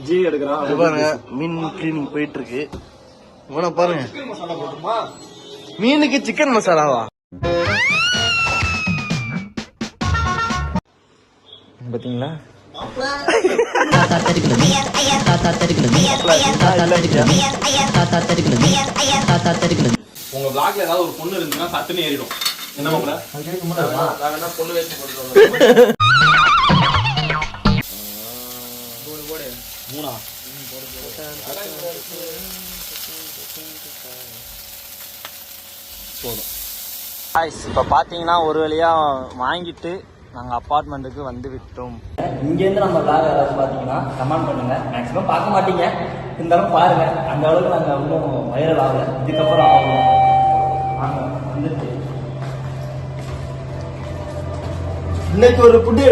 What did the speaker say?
G எடுக்கிறான் பாருங்க. மீன் cleaning போயிட்டு இருக்கு. பாருங்க, மீனுக்கு சிக்கன் மசாலாவா பாத்தீங்களா? உங்க பிளாக்ல ஏதாவது ஒரு பொண்ணு இருந்துச்சுன்னா சட்டுன்னு ஏறிடும். என்ன மாப்பிள்ள? பொண்ணு வேஸ்ட் போட்டு மூணா போதும். இப்ப பாத்தீங்கன்னா ஒரு வழியா வாங்கிட்டு நாங்கள் அப்பார்ட்மெண்ட்டுக்கு வந்து விட்டோம். இங்கேருந்து நம்ம விளாக் ஏதாச்சும் பார்த்தீங்கன்னா கமெண்ட் பண்ணுங்க. மேக்ஸிமம் பார்க்க மாட்டீங்க, இருந்தாலும் பாருங்க. அந்த அளவுக்கு நாங்கள் இன்னும் வைரல் ஆகலை. இதுக்கப்புறம் ஆகும். வந்துட்டு இன்னைக்கு ஒரு புடி